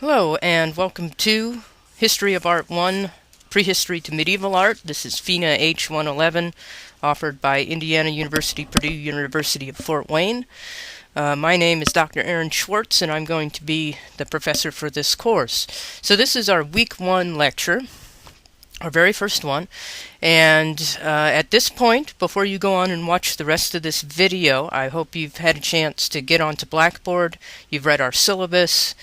Hello and welcome to History of Art 1, Prehistory to Medieval Art. This is FINA H111, offered by Indiana University-Purdue, University of Fort Wayne. My name is Dr. Aaron Schwartz, and I'm going to be the professor for this course. So this is our Week 1 lecture, our very first one. And at this point, before you go on and watch the rest of this video, I hope you've had a chance to get onto Blackboard, you've read our syllabus,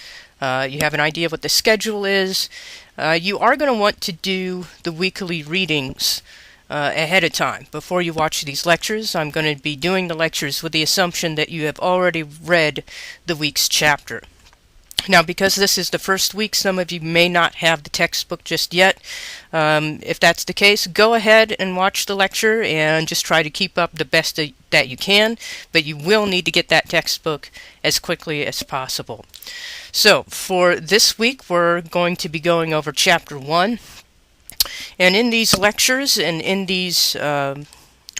you have an idea what the schedule is. You are going to want to do the weekly readings ahead of time. Before you watch these lectures, I'm going to be doing the lectures with the assumption that you have already read the week's chapter. Now, because this is the first week, some of you may not have the textbook just yet. If that's the case, go ahead and watch the lecture and just try to keep up the best that you can, but you will need to get that textbook as quickly as possible. So, for this week, we're going to be going over Chapter 1, and in these lectures and in these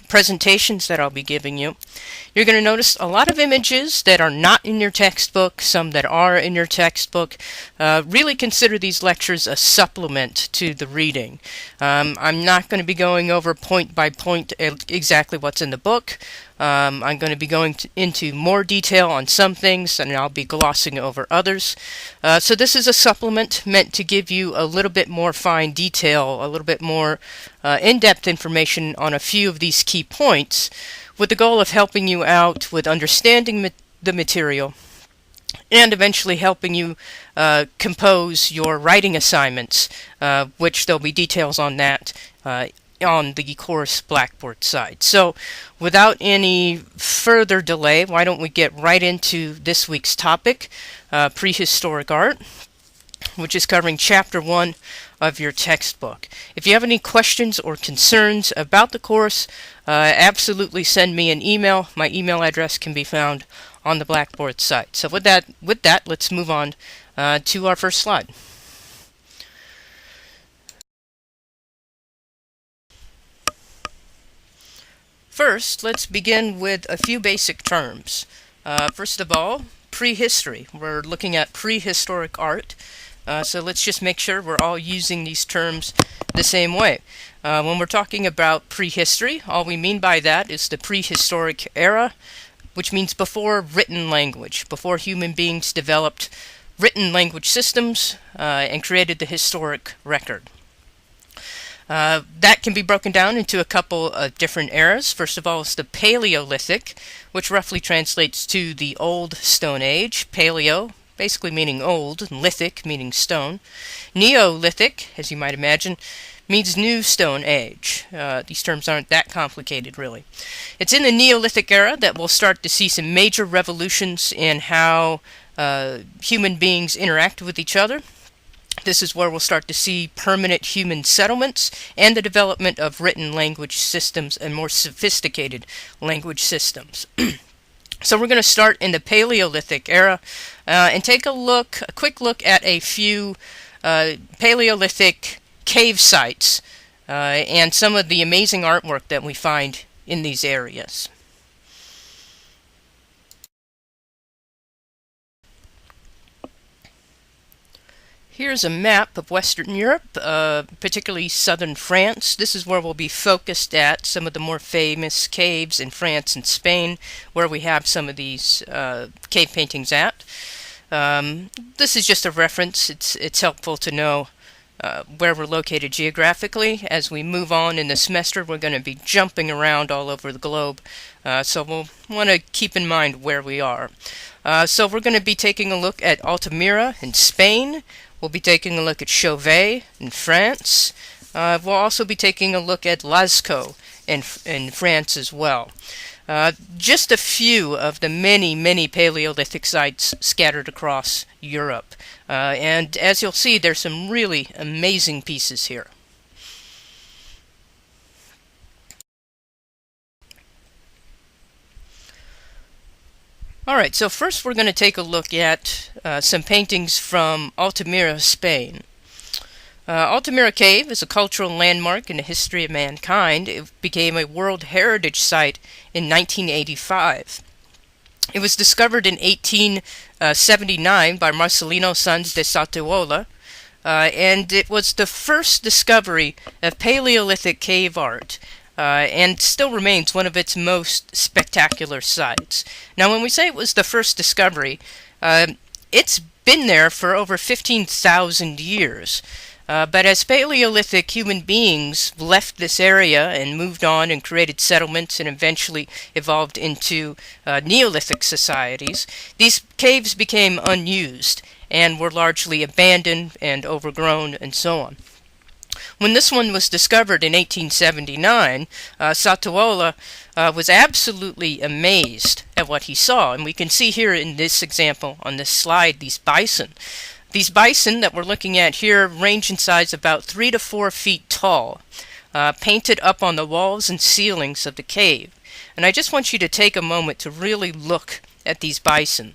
presentations that I'll be giving you, you're going to notice a lot of images that are not in your textbook, some that are in your textbook. Really consider these lectures a supplement to the reading. I'm not going to be going over point by point exactly what's in the book. I'm going to be going into more detail on some things, and I'll be glossing over others. So this is a supplement meant to give you a little bit more fine detail, a little bit more in-depth information on a few of these key points, with the goal of helping you out with understanding the material and eventually helping you compose your writing assignments, which there'll be details on that on the course Blackboard side. So without any further delay, why don't we get right into this week's topic, Prehistoric Art, which is covering Chapter 1 of your textbook. If you have any questions or concerns about the course, absolutely send me an email. My email address can be found on the Blackboard site. So with that, let's move on to our first slide. First, let's begin with a few basic terms. First of all, prehistory. We're looking at prehistoric art. So let's just make sure we're all using these terms the same way. When we're talking about prehistory, all we mean by that is the prehistoric era, which means before written language, before human beings developed written language systems and created the historic record. That can be broken down into a couple of different eras. First of all, it's the Paleolithic, which roughly translates to the Old Stone Age. Paleo basically meaning old, and lithic meaning stone. Neolithic, as you might imagine, means new Stone Age. These terms aren't that complicated, really. It's in the Neolithic era that we'll start to see some major revolutions in how human beings interact with each other. This is where we'll start to see permanent human settlements and the development of written language systems and more sophisticated language systems. So we're going to start in the Paleolithic era and take a quick look at a few Paleolithic cave sites and some of the amazing artwork that we find in these areas. Here's a map of Western Europe, particularly southern France. This is where we'll be focused at some of the more famous caves in France and Spain, where we have some of these cave paintings at. This is just a reference. It's helpful to know where we're located geographically. As we move on in the semester, we're going to be jumping around all over the globe, so we'll want to keep in mind where we are. So we're going to be taking a look at Altamira in Spain. We'll be taking a look at Chauvet in France. We'll also be taking a look at Lascaux in France as well. Just a few of the many, many Paleolithic sites scattered across Europe. And as you'll see, there's some really amazing pieces here. Alright, so first we're going to take a look at some paintings from Altamira, Spain. Altamira Cave is a cultural landmark in the history of mankind. It became a World Heritage Site in 1985. It was discovered in 1879 by Marcelino Sanz de Salteola, and it was the first discovery of Paleolithic cave art, and still remains one of its most spectacular sites. Now, when we say it was the first discovery, it's been there for over 15,000 years. But as Paleolithic human beings left this area and moved on and created settlements and eventually evolved into Neolithic societies, these caves became unused and were largely abandoned and overgrown and so on. When this one was discovered in 1879, Salteola was absolutely amazed at what he saw. And we can see here in this example on this slide these bison. These bison that we're looking at here range in size about 3 to 4 feet tall, painted up on the walls and ceilings of the cave. And I just want you to take a moment to really look at these bison.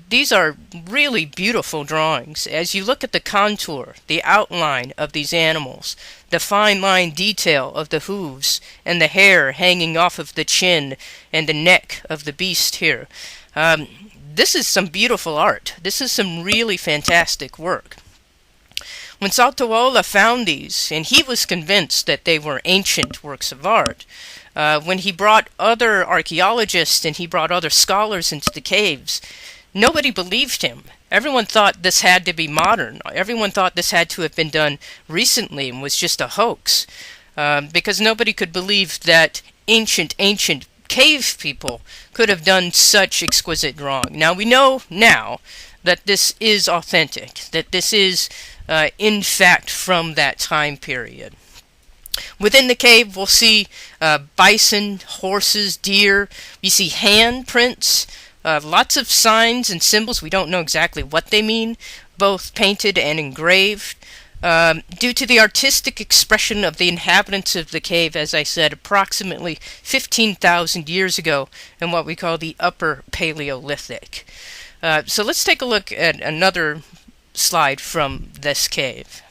These are really beautiful drawings. As you look at the contour, the outline of these animals, the fine line detail of the hooves and the hair hanging off of the chin and the neck of the beast here, this is some beautiful art. This is some really fantastic work. When Salteola found these, and he was convinced that they were ancient works of art, when he brought other archaeologists and he brought other scholars into the caves, nobody believed him. Everyone thought this had to be modern. Everyone thought this had to have been done recently and was just a hoax, because nobody could believe that ancient cave people could have done such exquisite drawing. Now, we know now that this is authentic, that this is, in fact, from that time period. Within the cave, we'll see bison, horses, deer. We see handprints, lots of signs and symbols. We don't know exactly what they mean, both painted and engraved. Due to the artistic expression of the inhabitants of the cave, as I said, approximately 15,000 years ago in what we call the Upper Paleolithic. So let's take a look at another slide from this cave.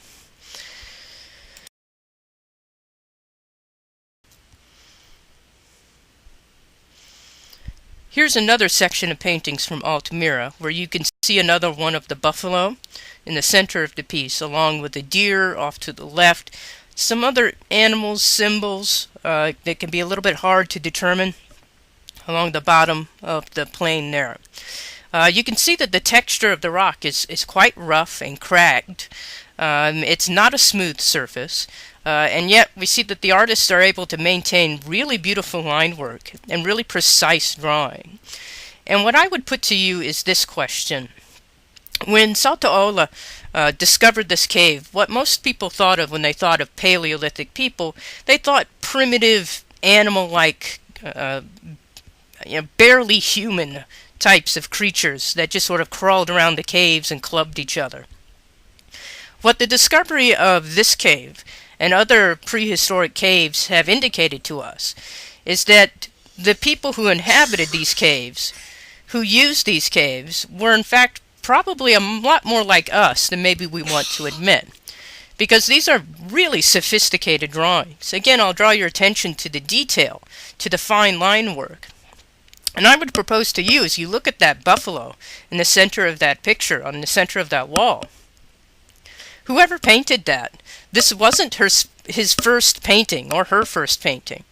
Here's another section of paintings from Altamira, where you can see another one of the buffalo in the center of the piece, along with the deer off to the left. Some other animals, symbols that can be a little bit hard to determine along the bottom of the plane there. You can see that the texture of the rock is quite rough and cracked. It's not a smooth surface. And yet we see that the artists are able to maintain really beautiful line work and really precise drawing. And what I would put to you is this question. When Salteola discovered this cave, what most people thought of when they thought of Paleolithic people, they thought primitive, animal-like, barely human types of creatures that just sort of crawled around the caves and clubbed each other. What the discovery of this cave and other prehistoric caves have indicated to us is that the people who inhabited these caves, who used these caves, were in fact probably a lot more like us than maybe we want to admit. Because these are really sophisticated drawings. Again, I'll draw your attention to the detail, to the fine line work. And I would propose to you, as you look at that buffalo in the center of that picture, on the center of that wall, whoever painted that, this wasn't his first painting or her first painting.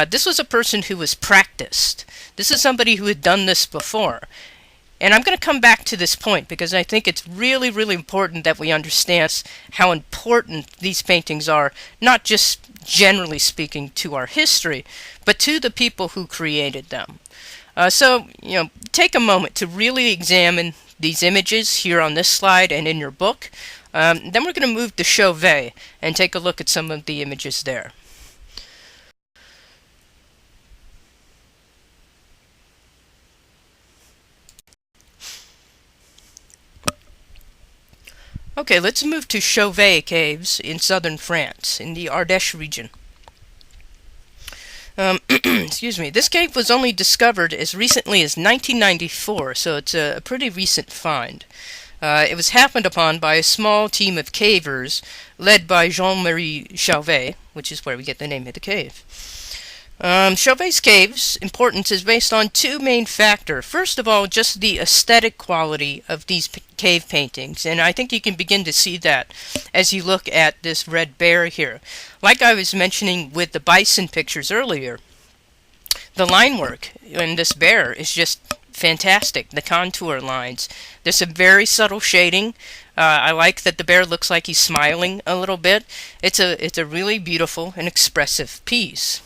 This was a person who was practiced. This is somebody who had done this before. And I'm going to come back to this point because I think it's really, really important that we understand how important these paintings are, not just generally speaking to our history, but to the people who created them. So, take a moment to really examine these images here on this slide and in your book. Then we're going to move to Chauvet and take a look at some of the images there. Okay, let's move to Chauvet caves in southern France, in the Ardèche region. Excuse me. This cave was only discovered as recently as 1994, so it's a pretty recent find. It was happened upon by a small team of cavers led by Jean-Marie Chauvet, which is where we get the name of the cave. Chauvet's caves' importance is based on two main factors. First of all, just the aesthetic quality of these cave paintings, and I think you can begin to see that as you look at this red bear here. Like I was mentioning with the bison pictures earlier, the line work in this bear is just fantastic. The contour lines. There's some very subtle shading. I like that the bear looks like he's smiling a little bit. It's a really beautiful and expressive piece.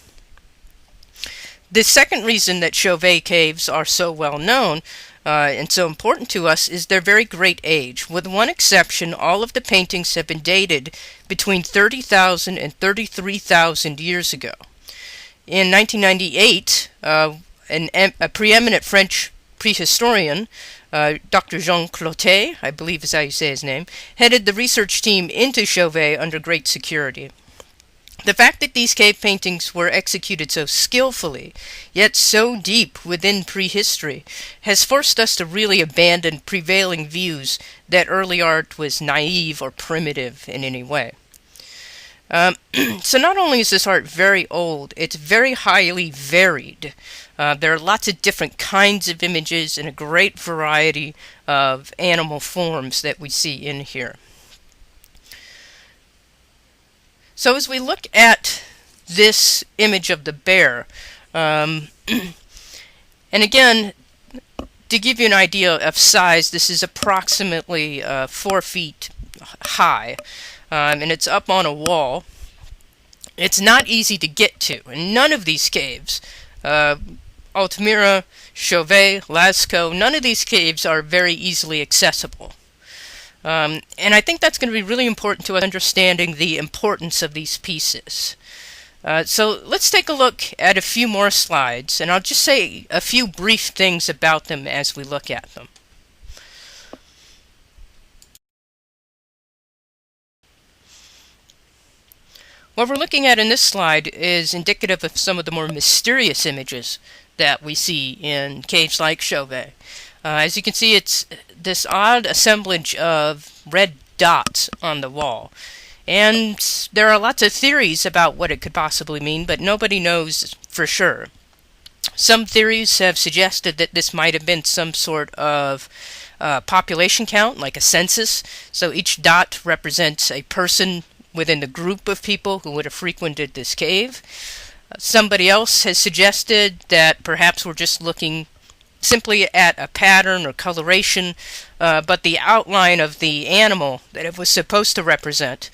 The second reason that Chauvet caves are so well known and so important to us is their very great age. With one exception, all of the paintings have been dated between 30,000 and 33,000 years ago. In 1998, a preeminent French prehistorian, Dr. Jean Clotet, I believe is how you say his name, headed the research team into Chauvet under great security. The fact that these cave paintings were executed so skillfully, yet so deep within prehistory, has forced us to really abandon prevailing views that early art was naive or primitive in any way. So not only is this art very old, it's very highly varied. There are lots of different kinds of images and a great variety of animal forms that we see in here. So as we look at this image of the bear, and again, to give you an idea of size, this is approximately 4 feet high, and it's up on a wall. It's not easy to get to, and none of these caves, Altamira, Chauvet, Lascaux, none of these caves are very easily accessible. And I think that's going to be really important to understanding the importance of these pieces. So let's take a look at a few more slides, and I'll just say a few brief things about them as we look at them. What we're looking at in this slide is indicative of some of the more mysterious images that we see in caves like Chauvet. As you can see, it's this odd assemblage of red dots on the wall. And there are lots of theories about what it could possibly mean, but nobody knows for sure. Some theories have suggested that this might have been some sort of population count, like a census. So each dot represents a person within the group of people who would have frequented this cave. Somebody else has suggested that perhaps we're just looking simply at a pattern or coloration, but the outline of the animal that it was supposed to represent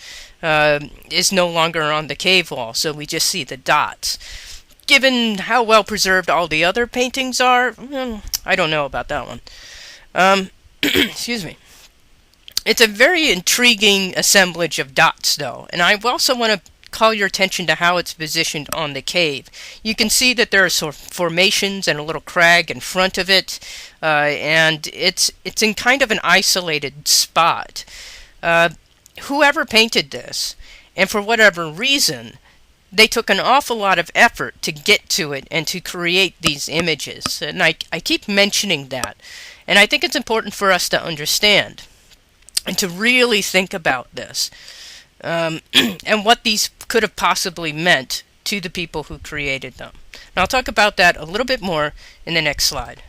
is no longer on the cave wall, so we just see the dots. Given how well preserved all the other paintings are, I don't know about that one. Excuse me. It's a very intriguing assemblage of dots, though, and I also want to call your attention to how it's positioned on the cave. You can see that there are sort of formations and a little crag in front of it, and it's in kind of an isolated spot. Whoever painted this, and for whatever reason, they took an awful lot of effort to get to it and to create these images. And I keep mentioning that, and I think it's important for us to understand and to really think about this. And what these could have possibly meant to the people who created them. And I'll talk about that a little bit more in the next slide.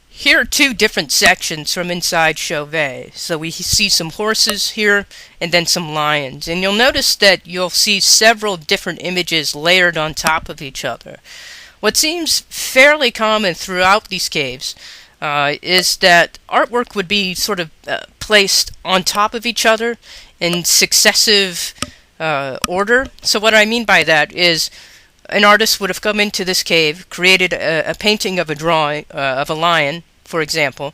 Here are two different sections from inside Chauvet. So we see some horses here and then some lions. And you'll notice that you'll see several different images layered on top of each other. What seems fairly common throughout these caves is that artwork would be sort of placed on top of each other in successive order. So what I mean by that is an artist would have come into this cave, created a painting of a drawing of a lion, for example,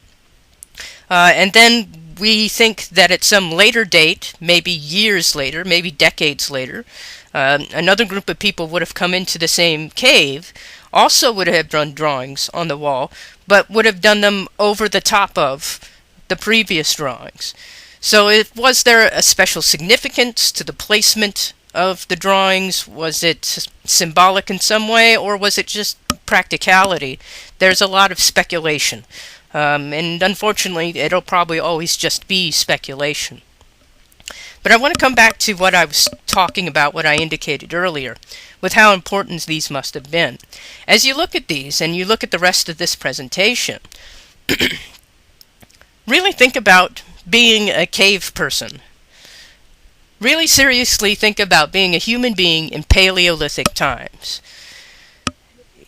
and then we think that at some later date, maybe years later, maybe decades later, another group of people would have come into the same cave, also would have done drawings on the wall, but would have done them over the top of the previous drawings. So was there a special significance to the placement of the drawings? Was it symbolic in some way, or was it just practicality? There's a lot of speculation. And unfortunately, it'll probably always just be speculation. But I want to come back to what I was talking about, what I indicated earlier, with how important these must have been. As you look at these, and you look at the rest of this presentation, really think about being a cave person. Really seriously think about being a human being in Paleolithic times.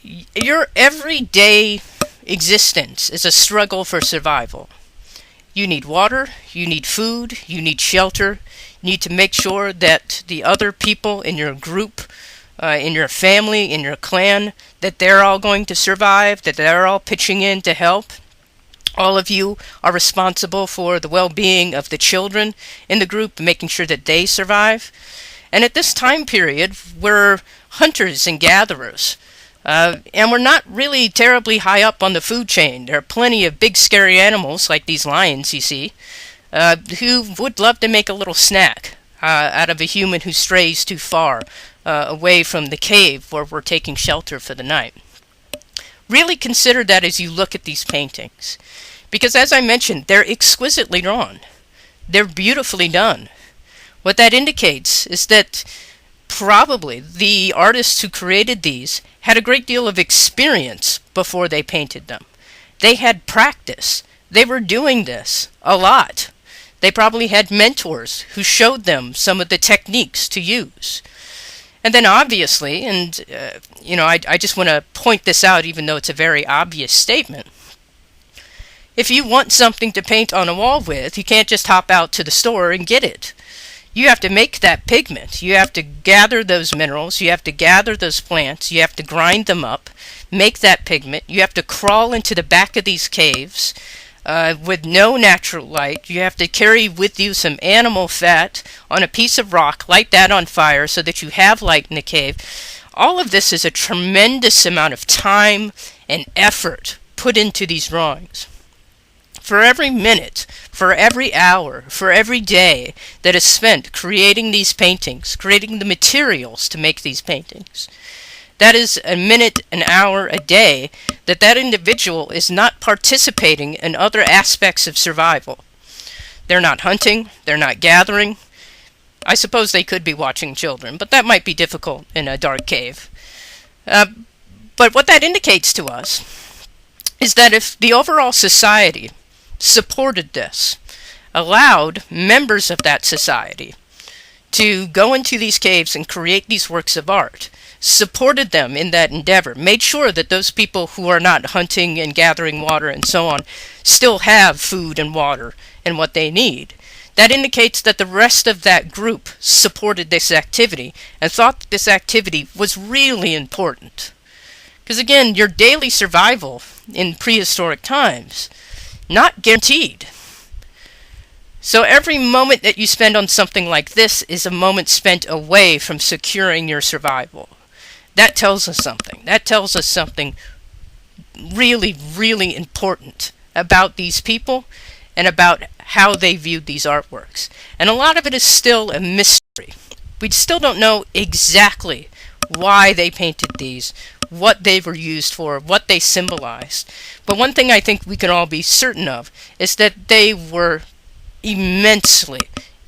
Your everyday existence is a struggle for survival. You need water, you need food, you need shelter, you need to make sure that the other people in your group, in your family, in your clan, that they're all going to survive, that they're all pitching in to help. All of you are responsible for the well-being of the children in the group, making sure that they survive. And at this time period, we're hunters and gatherers. And we're not really terribly high up on the food chain. There are plenty of big scary animals, like these lions you see, who would love to make a little snack out of a human who strays too far away from the cave where we're taking shelter for the night. Really consider that as you look at these paintings. Because as I mentioned, they're exquisitely drawn. They're beautifully done. What that indicates is that probably the artists who created these had a great deal of experience before they painted them. They had practice. They were doing this a lot. They probably had mentors who showed them some of the techniques to use. And then obviously, and I just want to point this out even though it's a very obvious statement, if you want something to paint on a wall with, you can't just hop out to the store and get it. You have to make that pigment. You have to gather those minerals. You have to gather those plants. You have to grind them up, make that pigment. You have to crawl into the back of these caves with no natural light. You have to carry with you some animal fat on a piece of rock, light that on fire so that you have light in the cave. All of this is a tremendous amount of time and effort put into these drawings. For every minute, for every hour, for every day that is spent creating these paintings, creating the materials to make these paintings, that is a minute, an hour, a day that individual is not participating in other aspects of survival. They're not hunting, they're not gathering. I suppose they could be watching children, but that might be difficult in a dark cave. But what that indicates to us is that if the overall society supported this, allowed members of that society to go into these caves and create these works of art, supported them in that endeavor, made sure that those people who are not hunting and gathering water and so on still have food and water and what they need. That indicates that the rest of that group supported this activity and thought that this activity was really important. Because again, your daily survival in prehistoric times, not guaranteed. So every moment that you spend on something like this is a moment spent away from securing your survival. That tells us something. That tells us something really, really important about these people and about how they viewed these artworks. And a lot of it is still a mystery. We still don't know exactly why they painted these, what they were used for, what they symbolized. But one thing I think we can all be certain of is that they were immensely,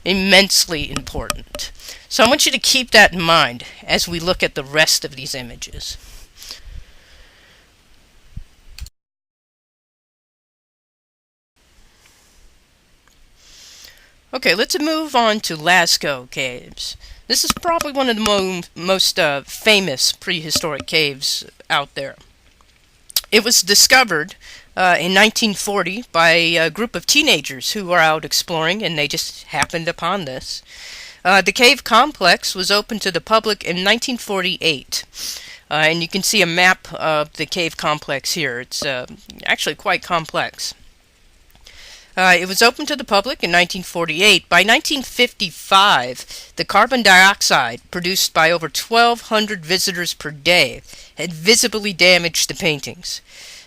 immensely important. So I want you to keep that in mind as we look at the rest of these images. Okay, let's move on to Lascaux Caves. This is probably one of the most famous prehistoric caves out there. It was discovered in 1940 by a group of teenagers who were out exploring, and they just happened upon this. The cave complex was opened to the public in 1948. And you can see a map of the cave complex here. It's actually quite complex. It was open to the public in 1948. By 1955, the carbon dioxide produced by over 1,200 visitors per day had visibly damaged the paintings.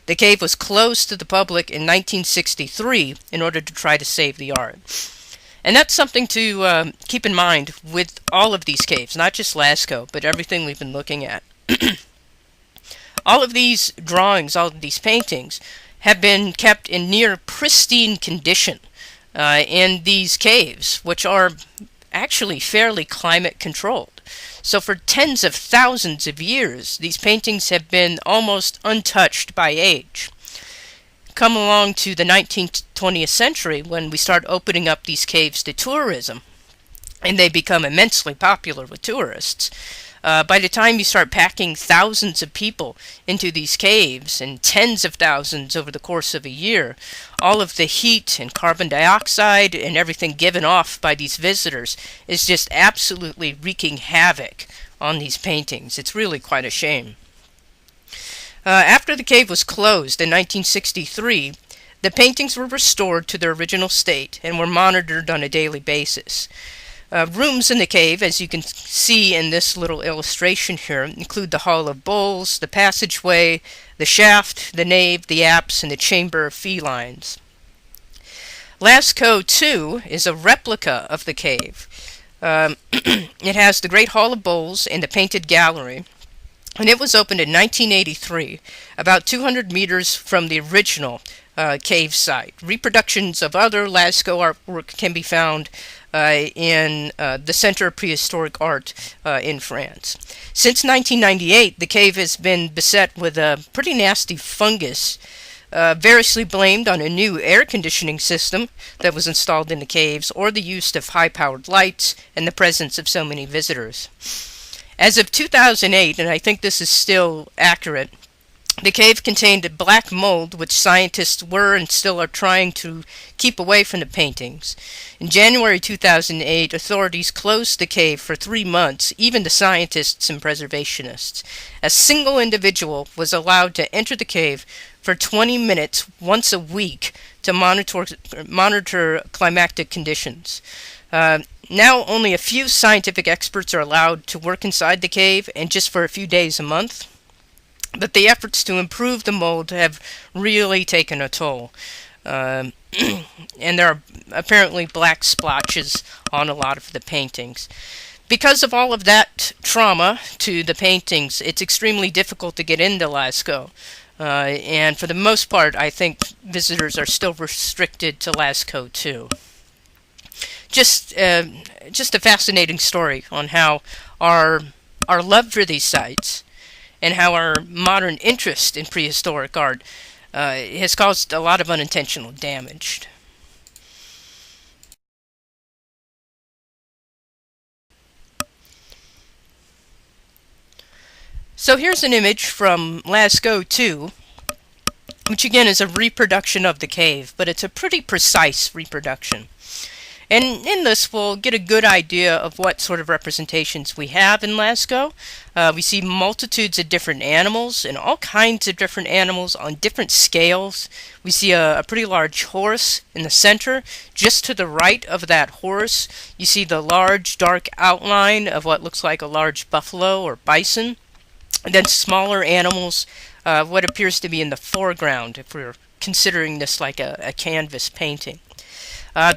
The cave was closed to the public in 1963 in order to try to save the art. And that's something to keep in mind with all of these caves, not just Lascaux, but everything we've been looking at. All of these drawings, all of these paintings, have been kept in near pristine condition in these caves, which are actually fairly climate controlled. So for tens of thousands of years, these paintings have been almost untouched by age. Come along to the 19th, 20th century when we start opening up these caves to tourism, and they become immensely popular with tourists. By the time you start packing thousands of people into these caves, and tens of thousands over the course of a year, all of the heat and carbon dioxide and everything given off by these visitors is just absolutely wreaking havoc on these paintings. It's really quite a shame. After the cave was closed in 1963, the paintings were restored to their original state and were monitored on a daily basis. Rooms in the cave, as you can see in this little illustration here, include the Hall of Bulls, the passageway, the shaft, the nave, the apse, and the chamber of felines. Lascaux, too, is a replica of the cave. It has the Great Hall of Bulls and the painted gallery, and it was opened in 1983, about 200 meters from the original cave site. Reproductions of other Lascaux artwork can be found in the Center of Prehistoric Art in France. Since 1998, the cave has been beset with a pretty nasty fungus, variously blamed on a new air conditioning system that was installed in the caves, or the use of high-powered lights and the presence of so many visitors. As of 2008, and I think this is still accurate, the cave contained a black mold which scientists were and still are trying to keep away from the paintings. In January 2008, authorities closed the cave for 3 months, even the scientists and preservationists. A single individual was allowed to enter the cave for 20 minutes once a week to monitor climatic conditions. Now only a few scientific experts are allowed to work inside the cave, and just for a few days a month. But the efforts to improve the mold have really taken a toll. And there are apparently black splotches on a lot of the paintings. Because of all of that trauma to the paintings, it's extremely difficult to get into Lascaux. And for the most part, I think visitors are still restricted to Lascaux too. Just a fascinating story on how our love for these sites and how our modern interest in prehistoric art has caused a lot of unintentional damage. So here's an image from Lascaux 2, which again is a reproduction of the cave, but it's a pretty precise reproduction. And in this, we'll get a good idea of what sort of representations we have in Lascaux. We see multitudes of different animals, and all kinds of different animals on different scales. We see a pretty large horse in the center. Just to the right of that horse, you see the large dark outline of what looks like a large buffalo or bison. And then smaller animals, what appears to be in the foreground, if we're considering this like a canvas painting.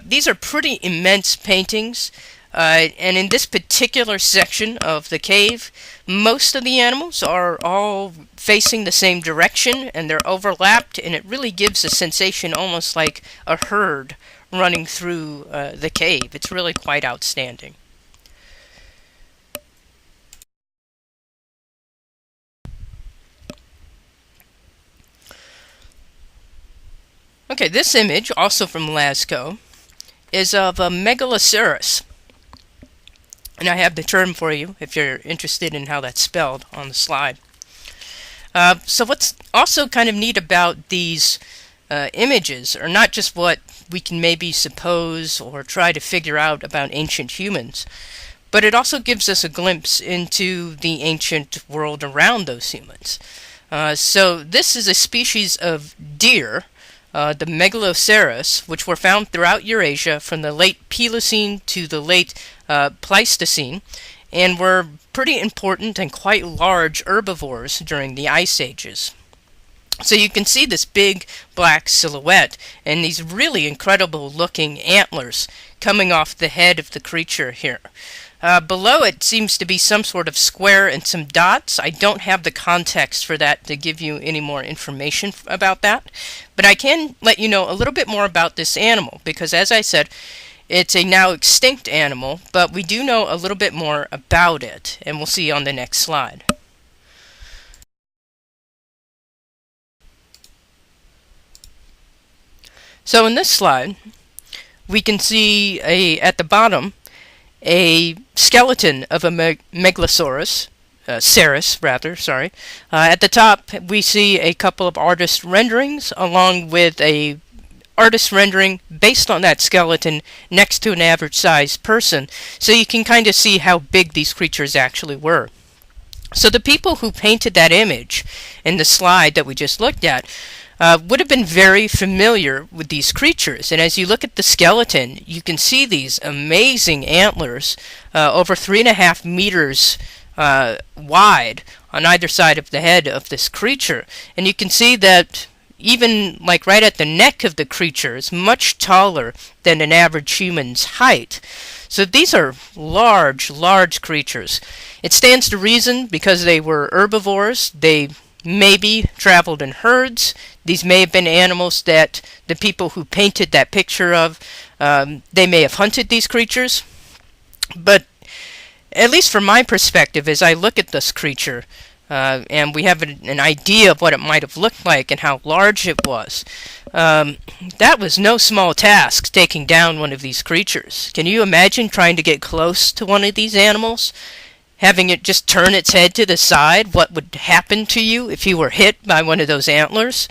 These are pretty immense paintings, and in this particular section of the cave, most of the animals are all facing the same direction, and they're overlapped, and it really gives a sensation almost like a herd running through the cave. It's really quite outstanding. Okay, this image, also from Lascaux, is of a megaloceros. And I have the term for you if you're interested in how that's spelled on the slide. So what's also kind of neat about these images are not just what we can maybe suppose or try to figure out about ancient humans, but it also gives us a glimpse into the ancient world around those humans. So this is a species of deer, the megaloceros, which were found throughout Eurasia from the late Pliocene to the late Pleistocene, and were pretty important and quite large herbivores during the Ice Ages. So you can see this big black silhouette and these really incredible looking antlers coming off the head of the creature here. Below it seems to be some sort of square and some dots. I don't have the context for that to give you any more information about that, but I can let you know a little bit more about this animal, because as I said, it's a now extinct animal, but we do know a little bit more about it, and we'll see on the next slide. So in this slide, we can see at the bottom a skeleton of a megalosaurus, Ceres rather, sorry. At the top we see a couple of artist renderings along with a artist rendering based on that skeleton next to an average sized person, so you can kind of see how big these creatures actually were. So the people who painted that image in the slide that we just looked at would have been very familiar with these creatures. And as you look at the skeleton, you can see these amazing antlers, over 3.5 meters wide on either side of the head of this creature. And you can see that even like right at the neck of the creature is much taller than an average human's height. So these are large creatures. It stands to reason, because they were herbivores, they maybe traveled in herds. These may have been animals that the people who painted that picture of, they may have hunted these creatures. But at least from my perspective, as I look at this creature, and we have an idea of what it might have looked like and how large it was, that was no small task, taking down one of these creatures. Can you imagine trying to get close to one of these animals? Having it just turn its head to the side, what would happen to you if you were hit by one of those antlers?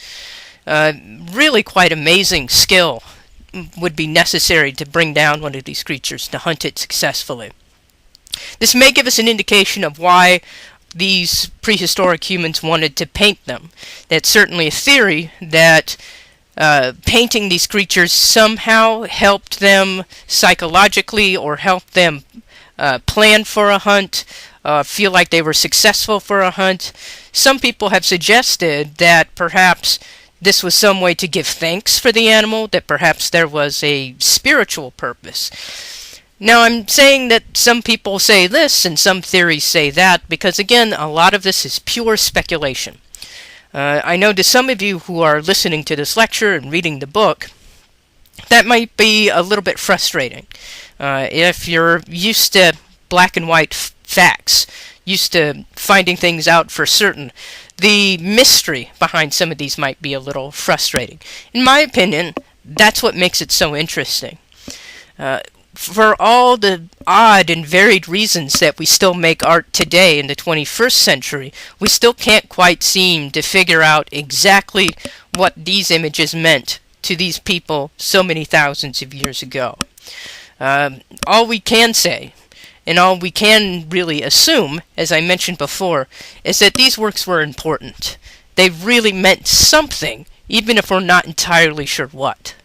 Really quite amazing skill would be necessary to bring down one of these creatures, to hunt it successfully. This may give us an indication of why these prehistoric humans wanted to paint them. That's certainly a theory that painting these creatures somehow helped them psychologically, or helped them plan for a hunt, feel like they were successful for a hunt. Some people have suggested that perhaps this was some way to give thanks for the animal, that perhaps there was a spiritual purpose. Now, I'm saying that some people say this and some theories say that because, again, a lot of this is pure speculation. I know to some of you who are listening to this lecture and reading the book, that might be a little bit frustrating. If you're used to black and white facts, used to finding things out for certain, the mystery behind some of these might be a little frustrating. In my opinion, that's what makes it so interesting. For all the odd and varied reasons that we still make art today in the 21st century, we still can't quite seem to figure out exactly what these images meant to these people so many thousands of years ago. All we can say, and all we can really assume, as I mentioned before, is that these works were important. They really meant something, even if we're not entirely sure what.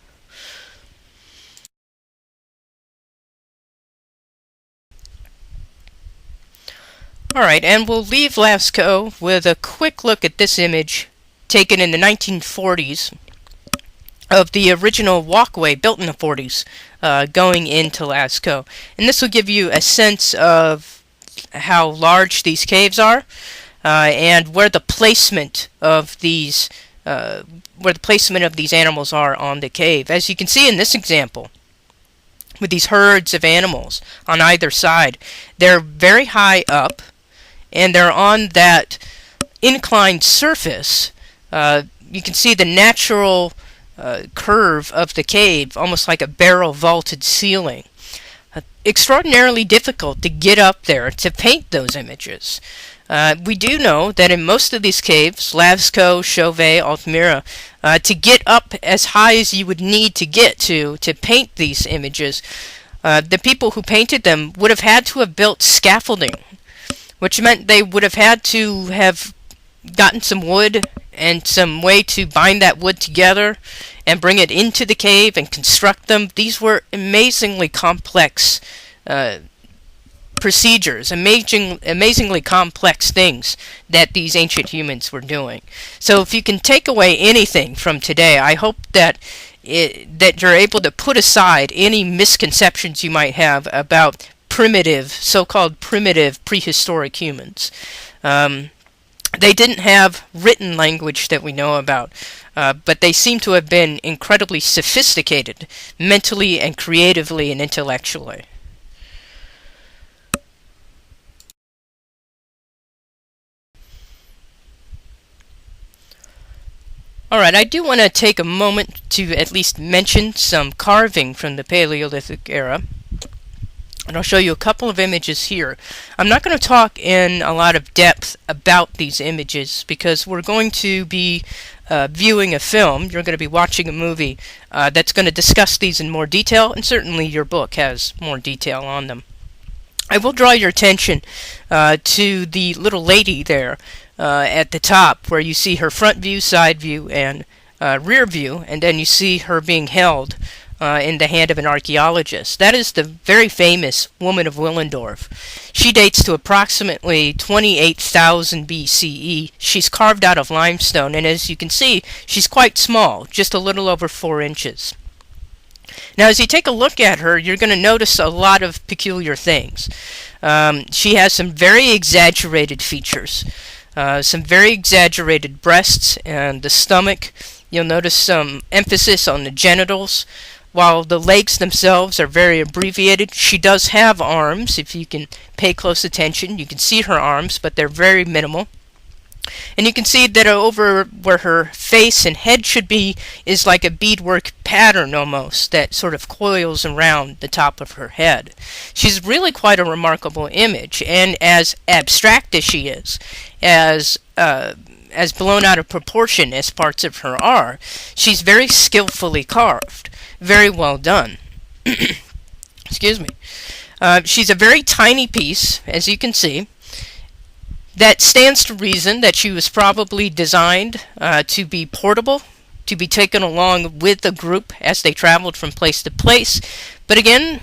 Alright, and we'll leave Lascaux with a quick look at this image taken in the 1940s of the original walkway built in the 40s going into Lascaux. And this will give you a sense of how large these caves are and where the placement of these animals are on the cave. As you can see in this example, with these herds of animals on either side, they're very high up, and they're on that inclined surface. You can see the natural curve of the cave, almost like a barrel vaulted ceiling. Extraordinarily difficult to get up there to paint those images. We do know that in most of these caves, Lascaux, Chauvet, Altamira, to get up as high as you would need to get to paint these images, the people who painted them would have had to have built scaffolding, which meant they would have had to have gotten some wood and some way to bind that wood together and bring it into the cave and construct them. These were amazingly complex procedures, amazingly complex things that these ancient humans were doing. So if you can take away anything from today, I hope that that you're able to put aside any misconceptions you might have about primitive, so-called primitive prehistoric humans. They didn't have written language that we know about, but they seem to have been incredibly sophisticated, mentally and creatively and intellectually. Alright, I do want to take a moment to at least mention some carving from the Paleolithic era. And I'll show you a couple of images here. I'm not going to talk in a lot of depth about these images because we're going to be viewing a film. You're going to be watching a movie that's going to discuss these in more detail, and certainly your book has more detail on them. I will draw your attention to the little lady there at the top, where you see her front view, side view, and rear view, and then you see her being held in the hand of an archaeologist. That is the very famous Woman of Willendorf. She dates to approximately 28,000 BCE. She's carved out of limestone, and as you can see, she's quite small, just a little over 4 inches. Now, as you take a look at her, you're going to notice a lot of peculiar things. She has some very exaggerated features, some very exaggerated breasts and the stomach. You'll notice some emphasis on the genitals. While the legs themselves are very abbreviated, she does have arms. If you can pay close attention, you can see her arms, but they're very minimal. And you can see that over where her face and head should be is like a beadwork pattern almost that sort of coils around the top of her head. She's really quite a remarkable image, and as abstract as she is, as blown out of proportion as parts of her are, she's very skillfully carved. Very well done. Excuse me. She's a very tiny piece, as you can see. That stands to reason that she was probably designed to be portable, to be taken along with a group as they traveled from place to place. But again,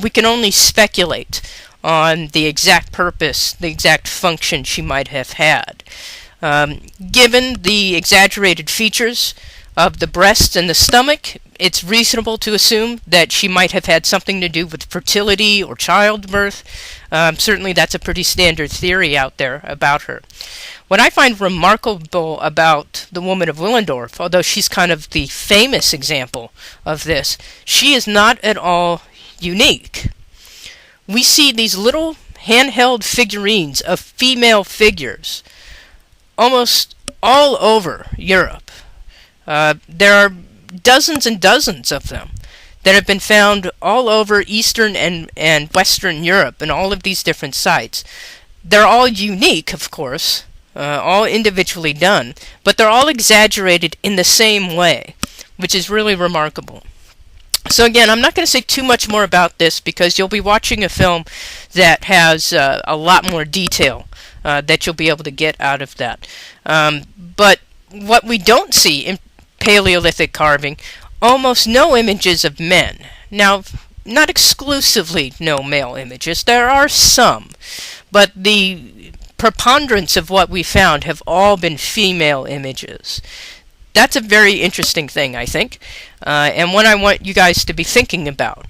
we can only speculate on the exact purpose, the exact function she might have had. Given the exaggerated features of the breasts and the stomach, it's reasonable to assume that she might have had something to do with fertility or childbirth. Certainly that's a pretty standard theory out there about her. What I find remarkable about the Woman of Willendorf, although she's kind of the famous example of this, she is not at all unique. We see these little handheld figurines of female figures almost all over Europe. There are dozens and dozens of them that have been found all over Eastern and Western Europe and all of these different sites. They're all unique, of course, all individually done, but they're all exaggerated in the same way, which is really remarkable. So again, I'm not going to say too much more about this because you'll be watching a film that has a lot more detail that you'll be able to get out of that. But what we don't see in Paleolithic carving, almost no images of men. Now, not exclusively no male images. There are some, but the preponderance of what we found have all been female images. That's a very interesting thing, I think, and one I want you guys to be thinking about.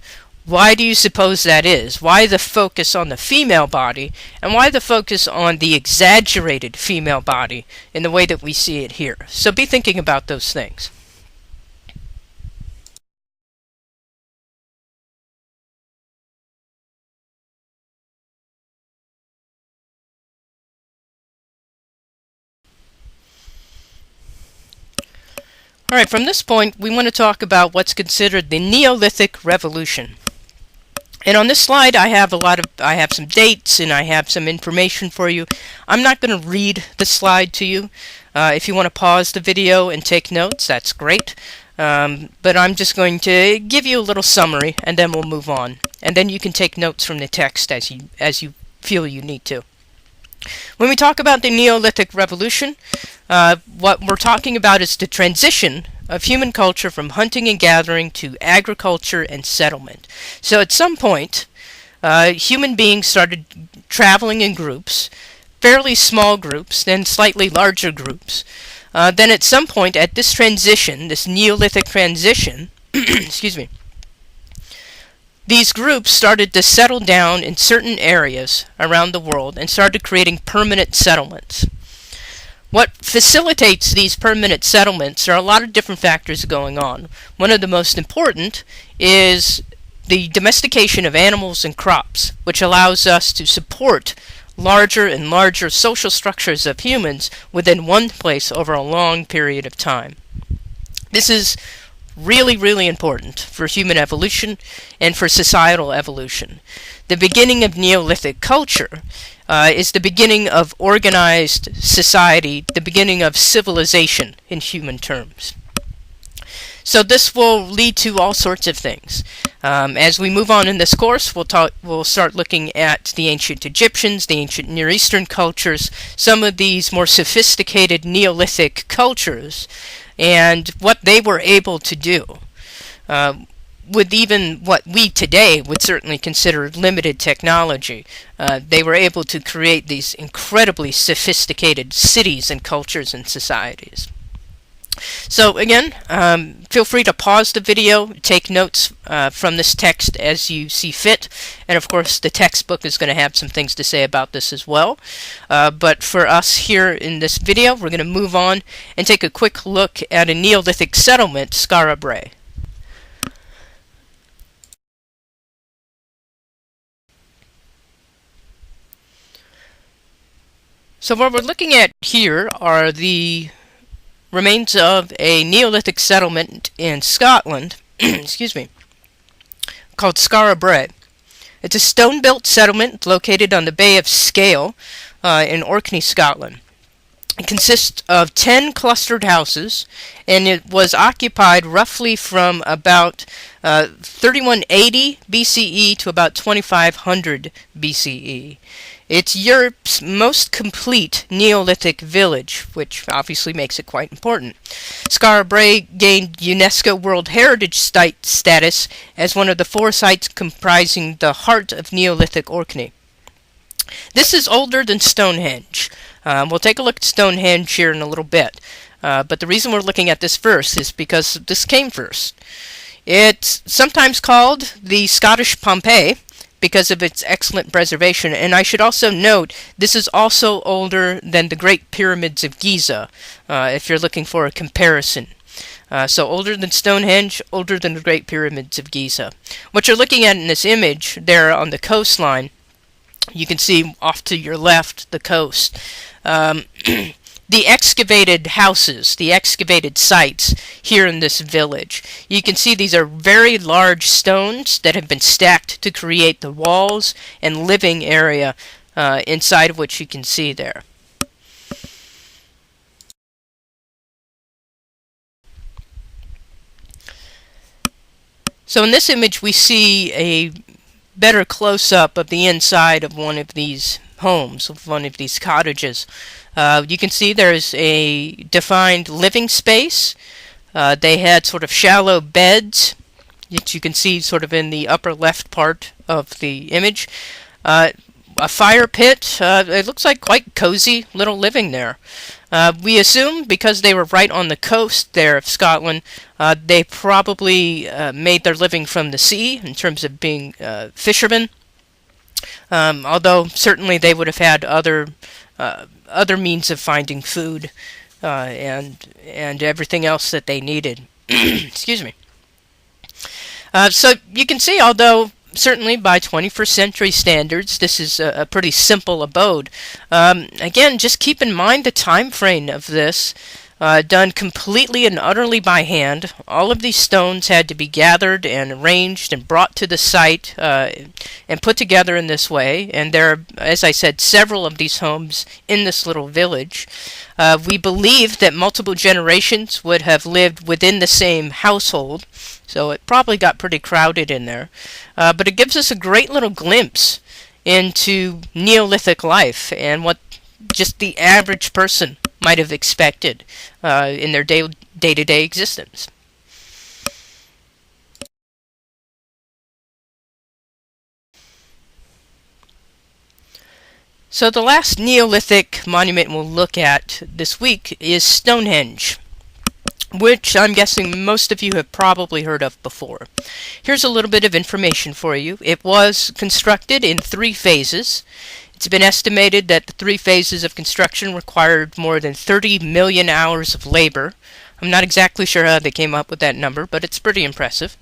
Why do you suppose that is? Why the focus on the female body, and why the focus on the exaggerated female body in the way that we see it here? So be thinking about those things. Alright, from this point, we want to talk about what's considered the Neolithic Revolution. And on this slide, I have some dates and I have some information for you. I'm not going to read the slide to you. If you want to pause the video and take notes, that's great. But I'm just going to give you a little summary, and then we'll move on. And then you can take notes from the text as you feel you need to. When we talk about the Neolithic Revolution, what we're talking about is the transition of human culture from hunting and gathering to agriculture and settlement. So at some point, human beings started traveling in groups, fairly small groups, then slightly larger groups. Then at some point, at this transition, this Neolithic transition, excuse me, these groups started to settle down in certain areas around the world and started creating permanent settlements. What facilitates these permanent settlements are a lot of different factors going on. One of the most important is the domestication of animals and crops, which allows us to support larger and larger social structures of humans within one place over a long period of time. This is really, really important for human evolution and for societal evolution. The beginning of Neolithic culture is the beginning of organized society, the beginning of civilization in human terms. So this will lead to all sorts of things. As we move on in this course, we'll start looking at the ancient Egyptians, the ancient Near Eastern cultures, some of these more sophisticated Neolithic cultures, and what they were able to do with even what we today would certainly consider limited technology. They were able to create these incredibly sophisticated cities and cultures and societies. So again, feel free to pause the video, take notes from this text as you see fit, and of course the textbook is going to have some things to say about this as well. But for us here in this video, we're going to move on and take a quick look at a Neolithic settlement, Skara Brae. So what we're looking at here are the remains of a Neolithic settlement in Scotland, excuse me, called Skara Brae. It's a stone-built settlement located on the Bay of Scale in Orkney, Scotland. It consists of 10 clustered houses, and it was occupied roughly from about 3180 BCE to about 2500 BCE. It's Europe's most complete Neolithic village, which obviously makes it quite important. Skara Brae gained UNESCO World Heritage Site status as one of the 4 sites comprising the heart of Neolithic Orkney. This is older than Stonehenge. We'll take a look at Stonehenge here in a little bit, but the reason we're looking at this first is because this came first. It's sometimes called the Scottish Pompeii because of its excellent preservation, and I should also note this is also older than the Great Pyramids of Giza, if you're looking for a comparison. So older than Stonehenge, older than the Great Pyramids of Giza. What you're looking at in this image there on the coastline, you can see off to your left the coast. The excavated houses, the excavated sites here in this village. You can see these are very large stones that have been stacked to create the walls and living area inside of which you can see there. So in this image we see a better close-up of the inside of one of these homes, of one of these cottages. You can see there's a defined living space. They had sort of shallow beds, which you can see sort of in the upper left part of the image. A fire pit. It looks like quite cozy little living there. We assume because they were right on the coast there of Scotland, they probably made their living from the sea in terms of being fishermen. Although certainly they would have had other means of finding food and everything else that they needed. Excuse me. So you can see, although certainly by 21st century standards, this is a pretty simple abode. Again, just keep in mind the time frame of this. Done completely and utterly by hand. All of these stones had to be gathered and arranged and brought to the site and put together in this way. And there are, as I said, several of these homes in this little village. We believe that multiple generations would have lived within the same household, so it probably got pretty crowded in there. But it gives us a great little glimpse into Neolithic life and what just the average person might have expected in their day-to-day existence. So the last Neolithic monument we'll look at this week is Stonehenge. which I'm guessing most of you have probably heard of before. Here's a little bit of information for you. It was constructed in 3 phases. It's been estimated that the 3 phases of construction required more than 30 million hours of labor. I'm not exactly sure how they came up with that number, but it's pretty impressive.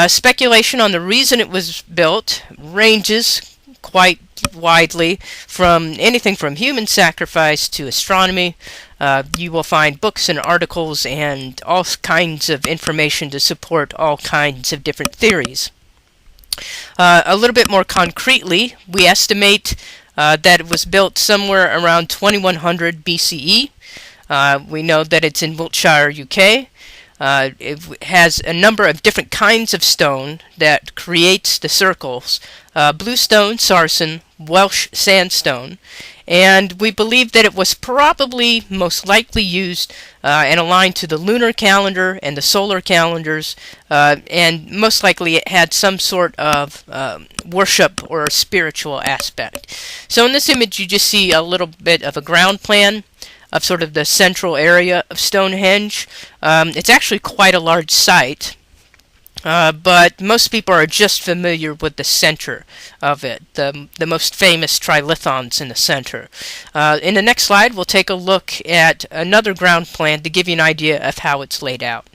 Speculation on the reason it was built ranges quite widely, from anything from human sacrifice to astronomy. You will find books and articles and all kinds of information to support all kinds of different theories. A little bit more concretely, we estimate that it was built somewhere around 2100 BCE. We know that it's in Wiltshire, UK. It has a number of different kinds of stone that creates the circles. Bluestone, sarsen, Welsh sandstone. And we believe that it was probably most likely used and aligned to the lunar calendar and the solar calendars, and most likely it had some sort of worship or spiritual aspect. So in this image you just see a little bit of a ground plan of sort of the central area of Stonehenge. It's actually quite a large site, but most people are just familiar with the center of it, the most famous trilithons in the center. In the next slide, we'll take a look at another ground plan to give you an idea of how it's laid out.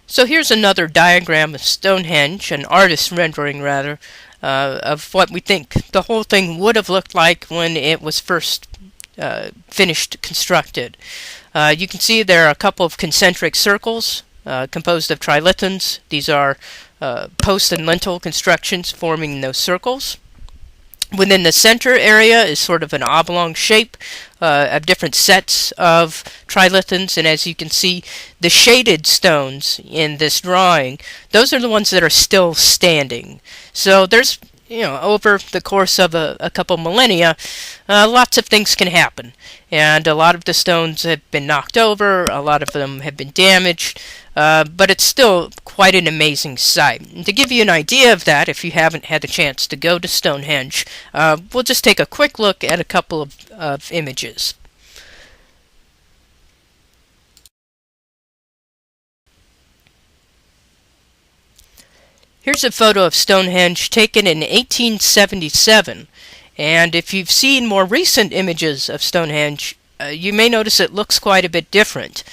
So here's another diagram of Stonehenge, an artist's rendering rather, of what we think the whole thing would have looked like when it was first finished constructed. You can see there are a couple of concentric circles composed of trilithons. These are post and lintel constructions forming those circles. Within the center area is sort of an oblong shape of different sets of trilithons, and as you can see, the shaded stones in this drawing, those are the ones that are still standing. So there's, over the course of a couple millennia, lots of things can happen. And a lot of the stones have been knocked over, a lot of them have been damaged, but it's still quite an amazing sight. And to give you an idea of that, if you haven't had the chance to go to Stonehenge, we'll just take a quick look at a couple of images. Here's a photo of Stonehenge taken in 1877, and if you've seen more recent images of Stonehenge, you may notice it looks quite a bit different.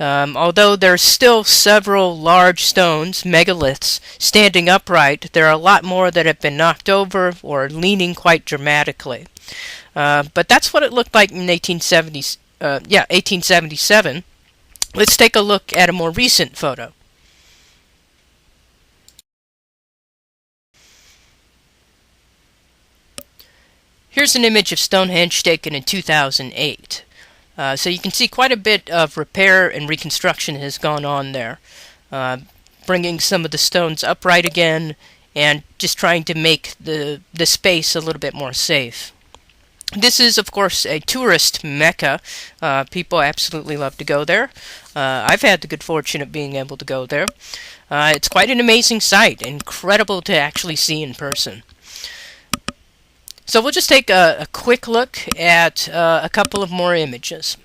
Although there's still several large stones, megaliths, standing upright, there are a lot more that have been knocked over or leaning quite dramatically. But that's what it looked like in 1877. Let's take a look at a more recent photo. Here's an image of Stonehenge taken in 2008. So you can see quite a bit of repair and reconstruction has gone on there, bringing some of the stones upright again and just trying to make the space a little bit more safe. This is, of course, a tourist mecca. People absolutely love to go there. I've had the good fortune of being able to go there. It's quite an amazing sight, incredible to actually see in person. So we'll just take a quick look at a couple of more images.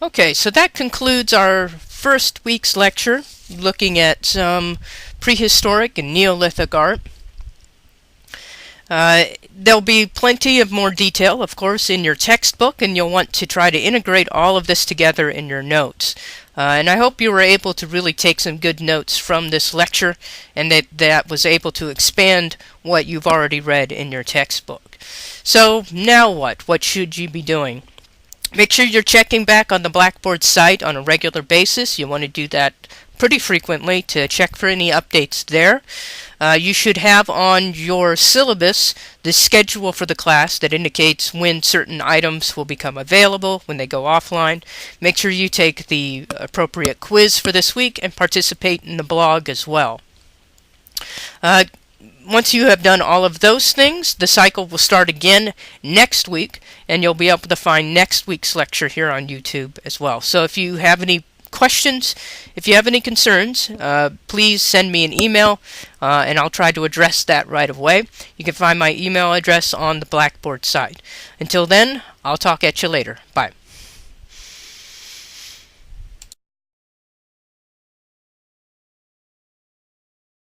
Okay, so that concludes our first week's lecture, looking at some prehistoric and Neolithic art. There'll be plenty of more detail, of course, in your textbook, and you'll want to try to integrate all of this together in your notes. And I hope you were able to really take some good notes from this lecture, and that was able to expand what you've already read in your textbook. So now what? What should you be doing? Make sure you're checking back on the Blackboard site on a regular basis. You want to do that pretty frequently to check for any updates there. You should have on your syllabus the schedule for the class that indicates when certain items will become available, when they go offline. Make sure you take the appropriate quiz for this week and participate in the blog as well. Once you have done all of those things, the cycle will start again next week, and you'll be able to find next week's lecture here on YouTube as well. So if you have any questions, if you have any concerns, please send me an email, and I'll try to address that right away. You can find my email address on the Blackboard site. Until then, I'll talk at you later. Bye.